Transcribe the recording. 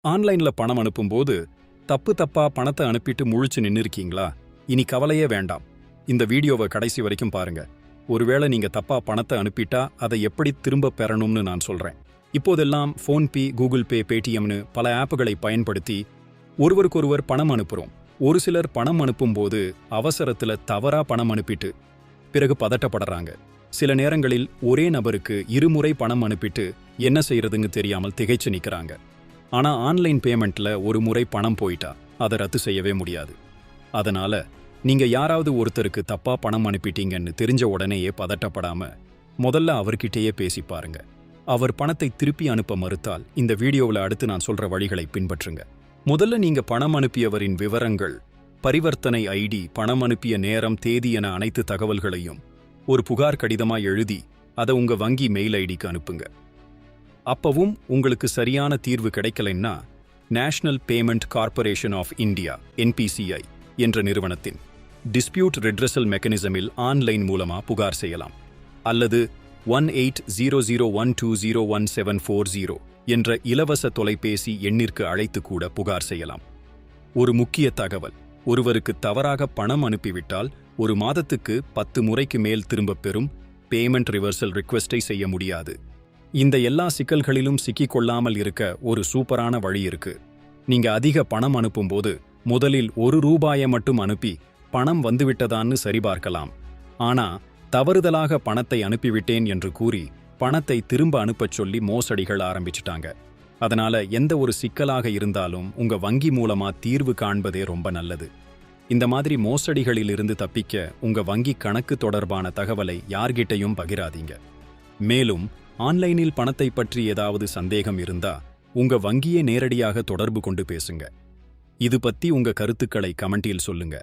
ஆன்லைன்ல பணம் அனுப்பும்போது தப்பா பணத்தை அனுப்பிட்டு முழிச்சு நின்னுருக்கீங்களா? இனி கவலையே வேண்டாம். இந்த வீடியோவை கடைசி வரைக்கும் பாருங்க. ஒருவேளை நீங்க தப்பா பணத்தை அனுப்பிட்டா அதை எப்படி திரும்ப பெறணும்னு நான் சொல்றேன். இப்போதெல்லாம் ஃபோன்பே, கூகுள் பே, பேடிஎம்னு பல ஆப்புகளை பயன்படுத்தி ஒருவருக்கொருவர் பணம் அனுப்புறோம். ஒரு சிலர் பணம் அனுப்பும்போது அவசரத்துல தவறா பணம் அனுப்பிட்டு பிறகு பதட்டப்படுறாங்க. சில நேரங்களில் ஒரே நபருக்கு இருமுறை பணம் அனுப்பிட்டு என்ன செய்யறதுன்னு தெரியாமல் திகைச்சு நிக்கிறாங்க. ஆனா ஆன்லைன் பேமெண்ட்ல ஒரு முறை பணம் போயிட்டா அதை ரத்து செய்யவே முடியாது. அதனால நீங்க யாராவது ஒருத்தருக்கு தப்பா பணம் அனுப்பிட்டீங்கன்னு தெரிஞ்ச உடனேயே பதட்டப்படாம முதல்ல அவர்கிட்டயே பேசி பாருங்க. அவர் பணத்தை திருப்பி அனுப்ப மறுத்தால் இந்த வீடியோவில் அடுத்து நான் சொல்ற வழிகளை பின்பற்றுங்க. முதல்ல நீங்க பணம் அனுப்பியவரின் விவரங்கள், பரிவர்த்தனை ஐடி, பணம் அனுப்பிய நேரம், தேதி என அனைத்து தகவல்களையும் ஒரு புகார் கடிதமா எழுதி அதை உங்க வங்கி மெயில் ஐடிக்கு அனுப்புங்க. அப்பவும் உங்களுக்கு சரியான தீர்வு கிடைக்கலைன்னா national payment corporation of India NPCI என்ற நிறுவனத்தின் டிஸ்பியூட் ரெட்ரஸல் மெக்கானிசமில் ஆன்லைன் மூலமா புகார் செய்யலாம். அல்லது 180012011740 என்ற இலவச தொலைபேசி எண்ணிற்கு அழைத்து கூட புகார் செய்யலாம். ஒரு முக்கிய தகவல், ஒருவருக்கு தவறாக பணம் அனுப்பிவிட்டால் ஒரு மாதத்துக்கு 10 முறைக்கு மேல் திரும்பப் பெறும் பேமெண்ட் ரிவர்சல் ரிக்வெஸ்டை செய்ய முடியாது. இந்த எல்லா சிக்கல்களிலும் சிக்கிக்கொள்ளாமல் இருக்க ஒரு சூப்பரான வழி இருக்கு. நீங்க அதிக பணம் அனுப்பும்போது முதலில் ₹1 மட்டும் அனுப்பி பணம் வந்துவிட்டதான்னு சரிபார்க்கலாம். ஆனா தவறுதலாக பணத்தை அனுப்பிவிட்டேன் என்று கூறி பணத்தை திரும்ப அனுப்பச் சொல்லி மோசடிகள் ஆரம்பிச்சிட்டாங்க. அதனால எந்த ஒரு சிக்கலாக இருந்தாலும் உங்க வங்கி மூலமா தீர்வு காண்பதே ரொம்ப நல்லது. இந்த மாதிரி மோசடிகளிலிருந்து தப்பிக்க உங்க வங்கி கணக்கு தொடர்பான தகவலை யார்கிட்டையும் பகிராதீங்க. மேலும் ஆன்லைனில் பணத்தை பற்றி ஏதாவது சந்தேகம் இருந்தா உங்க வங்கியை நேரடியாக தொடர்பு கொண்டு பேசுங்க. இது பத்தி உங்க கருத்துக்களை கமெண்டில் சொல்லுங்க.